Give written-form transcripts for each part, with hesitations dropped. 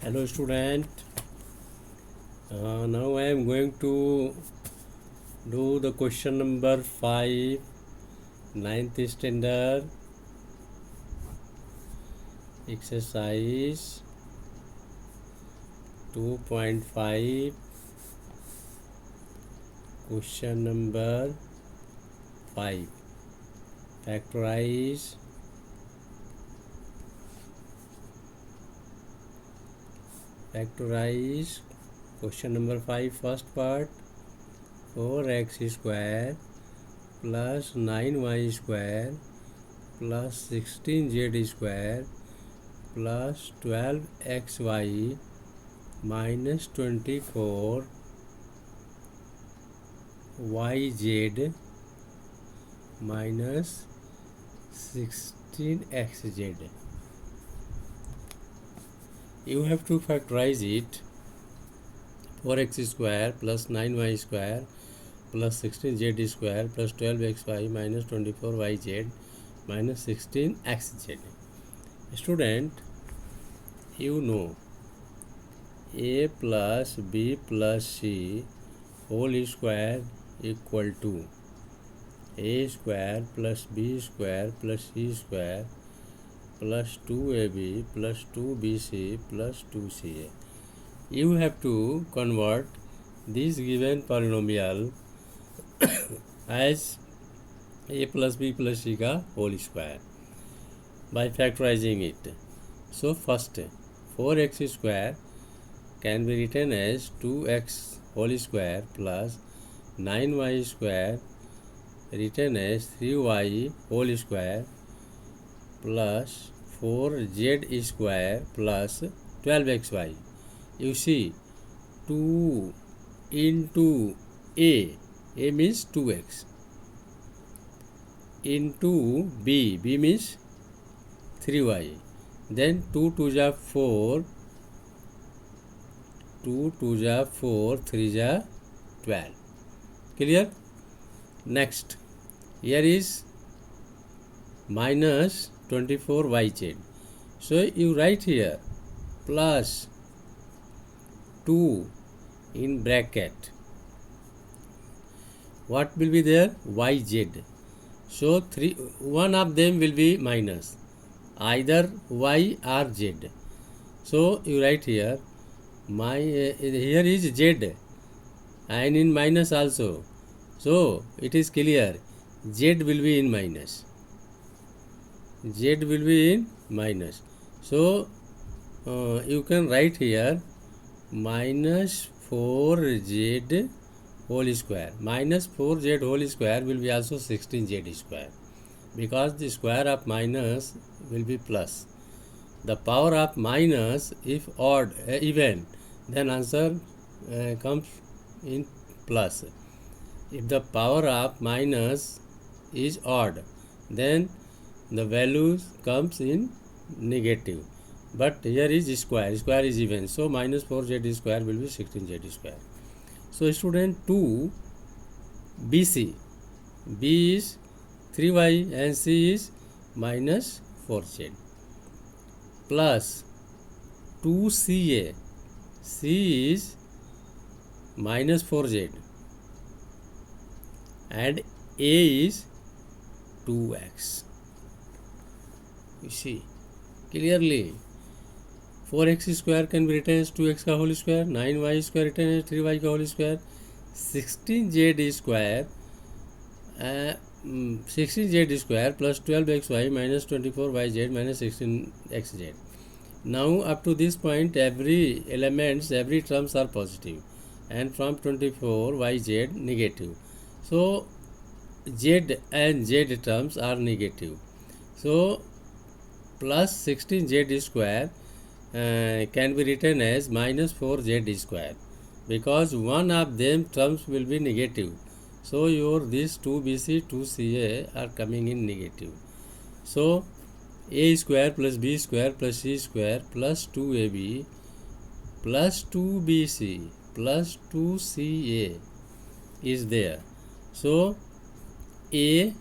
Hello student, now I am going to do the question number 5, 9th standard exercise 2.5, question number 5. Factorize question number 5, first part. 4x square plus 9y square plus 16z square plus 12xy minus 24yz minus 16xz. You have to factorize it. 4x square plus 9y square plus 16z square plus 12xy minus 24yz minus 16xz. Student, you know a plus b plus c whole square equal to a square plus b square plus c square plus 2ab plus 2bc plus 2ca. You have to convert this given polynomial as a plus b plus c का whole square by factorizing it. So first 4x square can be written as 2x whole square plus 9y square written as 3y whole square plus 4z square plus 12xy. You see 2 into a means 2x, into b means 3y, then 2 2 ja 4, 2 2 ja 4, 3 ja 12. Clear? Next, here is minus 24yz. So you write here plus 2 in bracket. What will be there? Yz. So one of them will be minus, either y or z. So you write here here is z and in minus also. So it is clear z will be in minus. Z will be in minus. So you can write here minus 4z whole square. Minus 4z whole square will be also 16z square, because the square of minus will be plus. The power of minus, if odd, even, then answer comes in plus. If the power of minus is odd, then the values comes in negative. But here is square is even, so minus 4z square will be 16z square. So student, 2 BC, B is 3y and C is minus 4z, plus 2CA, C is minus 4z and A is 2x. You see clearly 4x square can be written as 2x का whole square, 9y square written as 3y का whole square, 16z square 16z square plus 12xy minus 24yz minus 16xz. Now up to this point every elements, every terms are positive, and from 24yz negative. So z and z terms are negative. So plus 16z square can be written as minus 4z square, because one of them terms will be negative. So your these 2bc 2ca are coming in negative. So a square plus b square plus c square plus 2ab plus 2bc plus 2ca is there. So a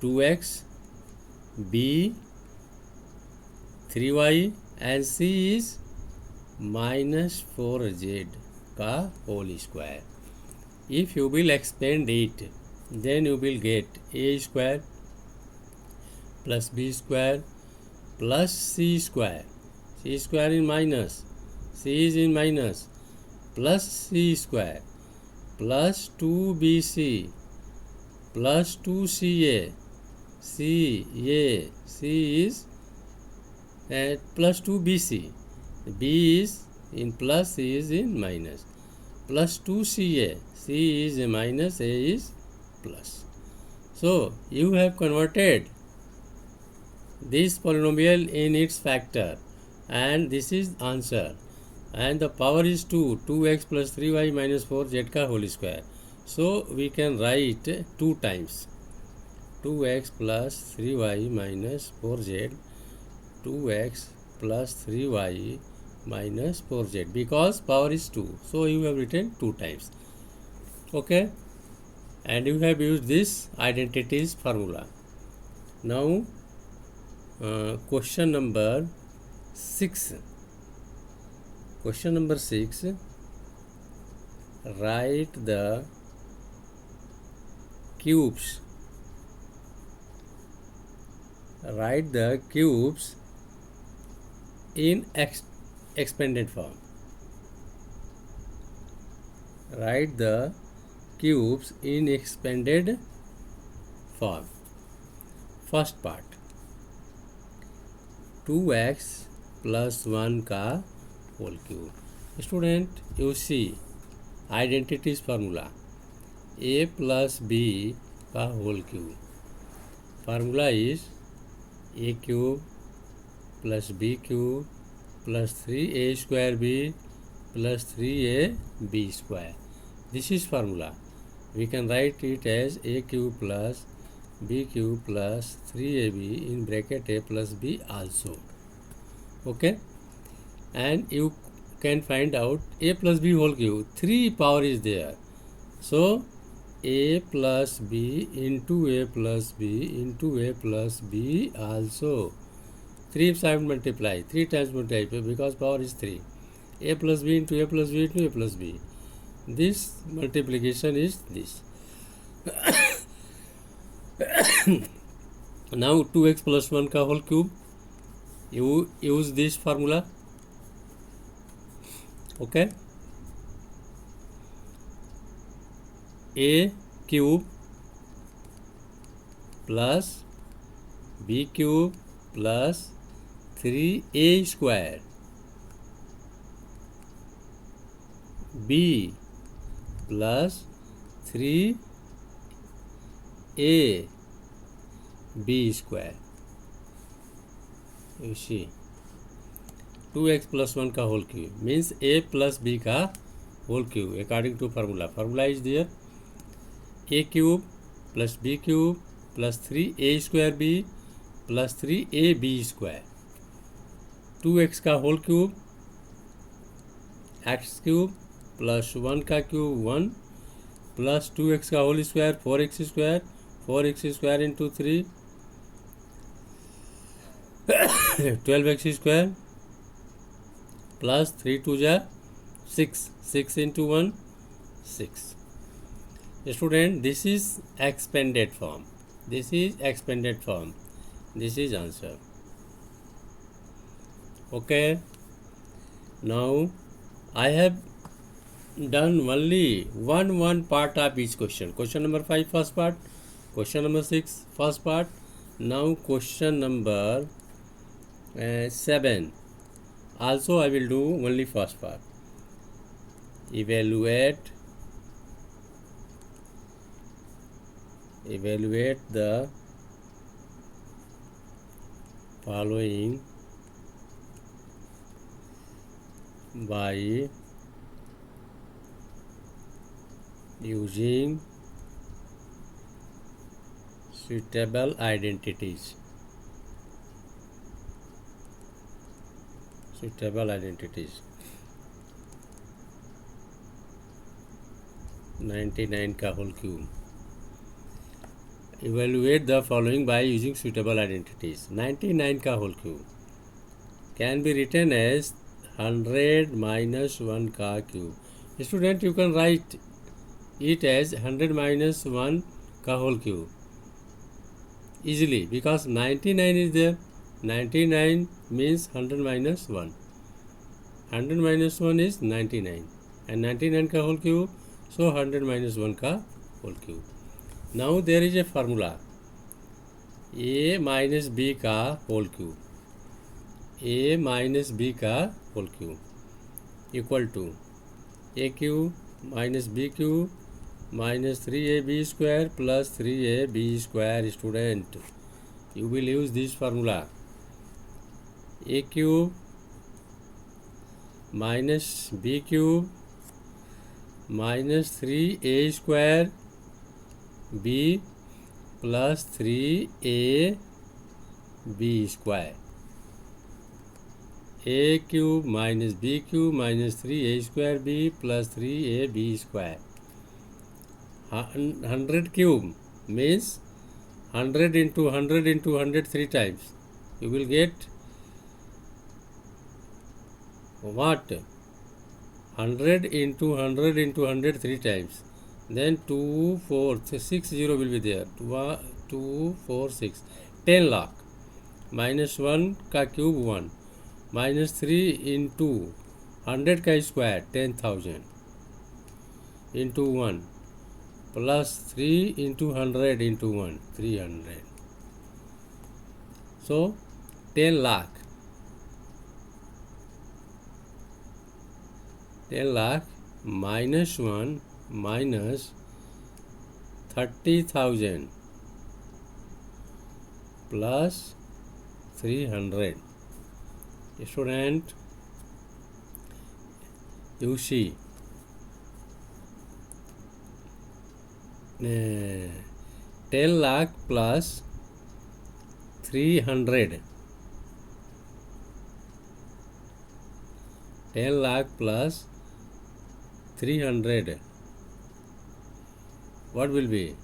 2x, b 3y and C is -4z का whole square. If you will expand it, then you will get a square plus b square plus c square. C square in minus, c is in minus, plus c square plus 2bc plus 2ca. C is plus 2bc. B is in plus, C is in minus, plus 2ca. C is a minus, A is plus. So you have converted this polynomial in its factor, and this is answer, and the power is 2x plus 3y minus 4z का whole square. So we can write 2 times 2x plus 3y minus 4z, 2x plus 3y minus 4z, because power is 2, so you have written 2 times. Okay, and you have used this identities formula. Now question number 6. Question number 6, write the cubes. Write the cubes in expanded form. Write the cubes in expanded form. First part, 2x plus 1 का whole cube. Student you see identities formula, a plus b का whole cube. Formula is a cube plus b cube plus 3a square b plus 3ab square. This is formula. We can write it as a cube plus b cube plus 3ab in bracket a plus b also. Okay, and you can find out a plus b whole cube. 3 power is there, so a plus b into a plus b into a plus b also. 3 times multiply, 3 times multiply, because power is 3. A plus b into a plus b into a plus b. This multiplication is this. Now 2x plus 1 का whole cube. You use this formula. Okay. A cube plus b cube plus 3a square b plus 3a b square. You see 2x plus 1 का whole cube means a plus b का whole cube according to formula. Formula is there, a cube plus b cube plus 3a square b plus 3ab square. 2x का whole cube, x cube plus 1 का cube 1 plus 2x का whole square 4x square, 4x square into 3 12x square plus 3 2 जा 6, 6 into 1 6. Student, this is expanded form. This is expanded form. This is answer. Okay. Now I have done only one part of each question. Question number 5 first part, question number 6 first part. Now question number 7 also I will do only first part. Evaluate the following by using suitable identities. 99 का whole cube. Evaluate the following by using suitable identities. 99 का whole cube. can be written as 100 minus 1 का cube. Student, you can write it as 100 minus 1 का whole cube easily, because 99 is there. 99 means 100 minus 1. 100 minus 1 is 99, and 99 का whole cube, so 100 minus 1 का whole cube. Now there is a formula, a minus b का whole cube, a minus b का whole cube equal to a cube minus b cube minus 3ab square plus 3ab square. Student, you will use this formula, a cube minus b cube minus 3a square b plus 3a b square. A cube minus b cube minus 3a square b plus 3a b square. 100 cube means 100 into 100 into 100 3 times. You will get what? 100 into 100 into 100 3 times. Then 2, 4, 6 0 will be there. 2, 4, 6. 10 lakh. Minus 1 का cube 1. Minus 3 into 100 का square 10,000 into 1 plus 3 into 100 into 1 300. So 10 lakh. 10 lakh minus 1 minus 30,000 plus 300. Student, you see, 10 lakh plus 300. 10 lakh plus 300. What will be?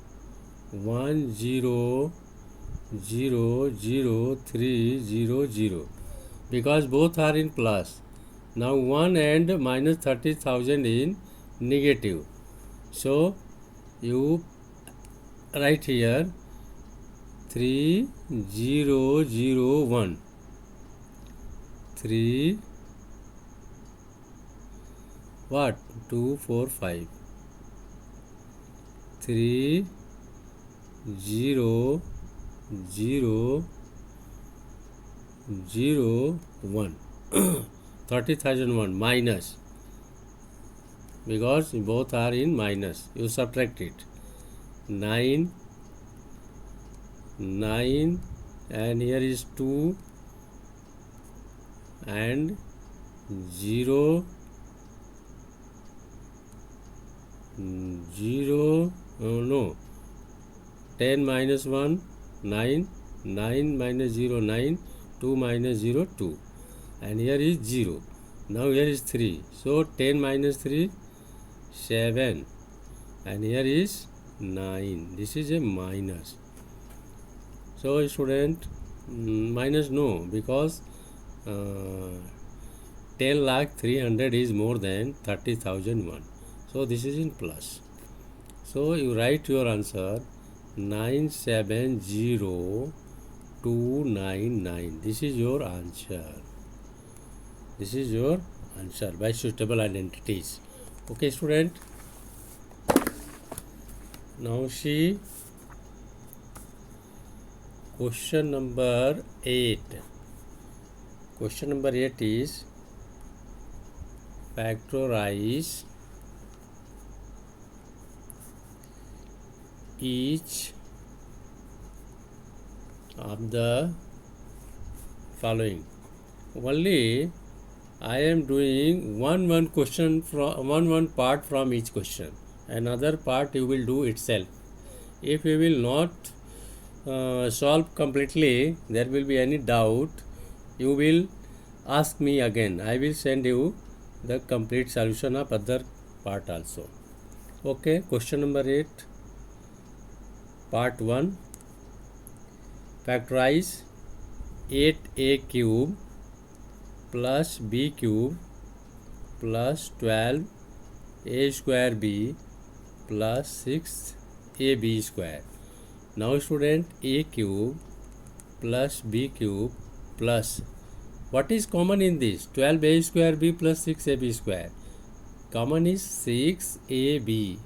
1000300, because both are in plus. Now 1 and minus 30,000 in negative. So you write here 3001. 3 what? 245. 3001. 30,001 minus, because both are in minus, you subtract it. 9 and here is 2 and 0 no, 10 minus 1 9, 9 minus 0 9, 2 minus 0 2, and here is 0. Now here is 3, so 10 minus 3 7, and here is 9. This is a minus. So student, minus no, because 10 lakh 300 is more than 30,001. So this is in plus. So you write your answer 970299. This is your answer. This is your answer by suitable identities. Okay, student. Now see question number 8. Question number 8 is factorize each of the following. Only I am doing one question from one part from each question. Another part you will do itself. If you will not solve completely, there will be any doubt, you will ask me again. I will send you the complete solution of other part also. Okay, question number 8. Part 1. Factorize 8a cube plus b cube plus 12 a square b plus 6 ab square. Now student, a cube plus b cube plus, what is common in this? 12a square b plus 6ab square. Common is 6ab.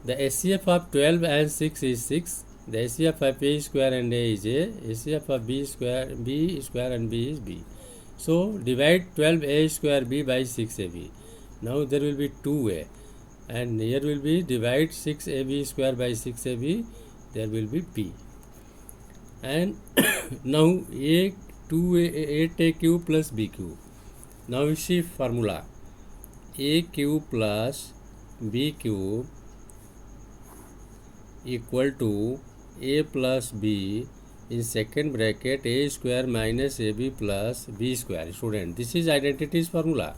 The HCF of 12 and 6 is 6. The HCF of a square and a is a. HCF of b square and b is b. So divide 12a square b by 6ab. Now there will be 2a, and here will be divide 6ab square by 6ab. There will be b. And now a 8a cube plus b cube. Now you see formula: a cube plus b cube equal to a plus b in second bracket a square minus ab plus b square. Student, this is identities formula.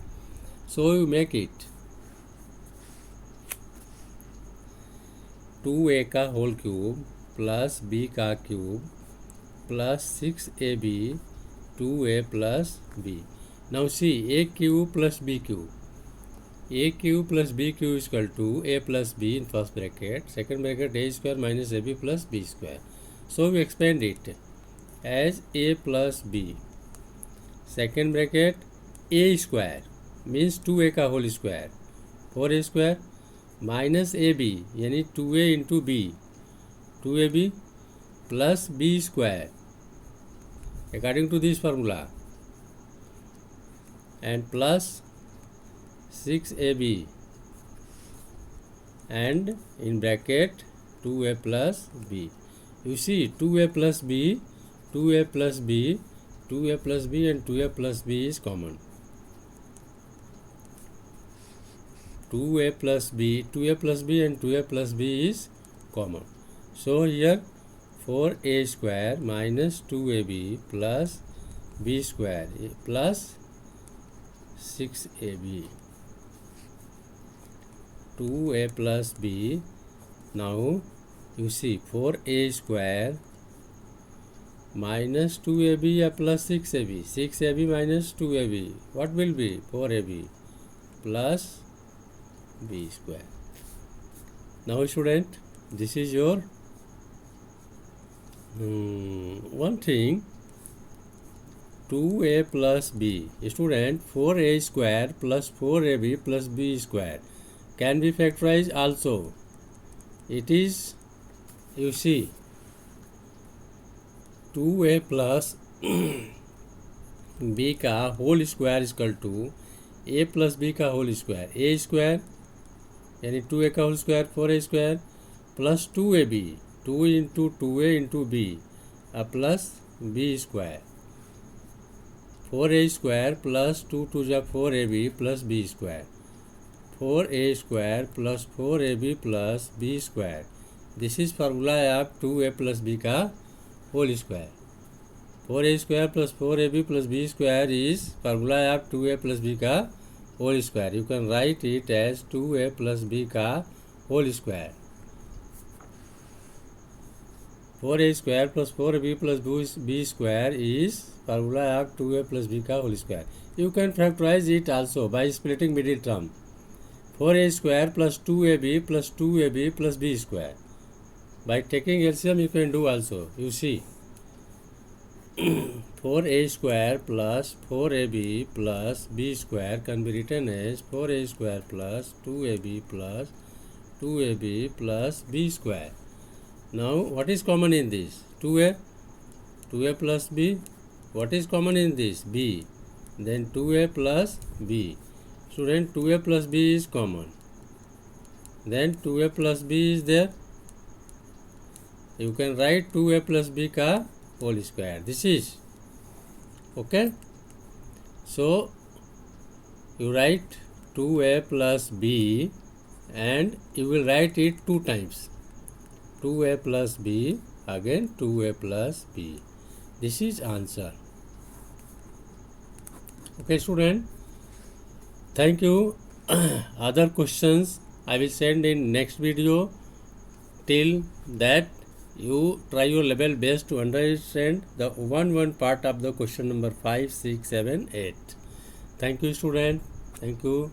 So you make it 2a का whole cube plus b का cube plus 6ab 2a plus b. Now see, a cube plus b cube. A cube plus b cube is equal to a plus b in first bracket, second bracket a square minus ab plus b square. So we expand it as a plus b. Second bracket a square means 2a का whole square, 4a square minus ab यानी 2a into b, 2ab plus b square according to this formula, and plus 6ab and in bracket 2a plus b. You see 2a plus b, 2a plus b, 2a plus b and 2a plus b is common. 2a plus b, 2a plus b and 2a plus b is common. So here 4a square minus 2ab plus b square plus 6ab. 2a plus b. Now you see 4a square minus 2ab plus 6ab. 6ab minus 2ab. What will be? 4ab plus b square. Now student, this is your one thing. 2a plus b. Student, 4a square plus 4ab plus b square can be factorized also. It is, you see, 2a plus b का whole square is equal to a plus b का whole square. A square यानी 2a का whole square 4a square plus 2ab, 2 into 2a into b plus b square. 4a square plus 2 to the 4ab plus b square. 4a square plus 4ab plus b square. This is formula of 2a plus b का whole square. 4a square plus 4ab plus b square is formula of 2a plus b का whole square. You can write it as 2a plus b का whole square. 4a square plus 4ab plus b square is formula of 2a plus b का whole square. You can factorize it also by splitting middle term. 4a square plus 2ab plus 2ab plus b square. By taking LCM you can do also. You see 4a square plus 4ab plus b square can be written as 4a square plus 2ab plus 2ab plus b square. Now what is common in this? 2a plus b. What is common in this? b. Then 2a plus b. Student, 2a plus b is common. Then 2a plus b is there. You can write 2a plus b का whole square. This is okay. So you write 2a plus b and you will write it 2 times. 2a plus b, again 2a plus b. This is answer. Okay student, thank you. Other questions I will send in next video. Till that You try your level best to understand the one part of the question number 5, 6, 7, 8. Thank you, student. Thank you.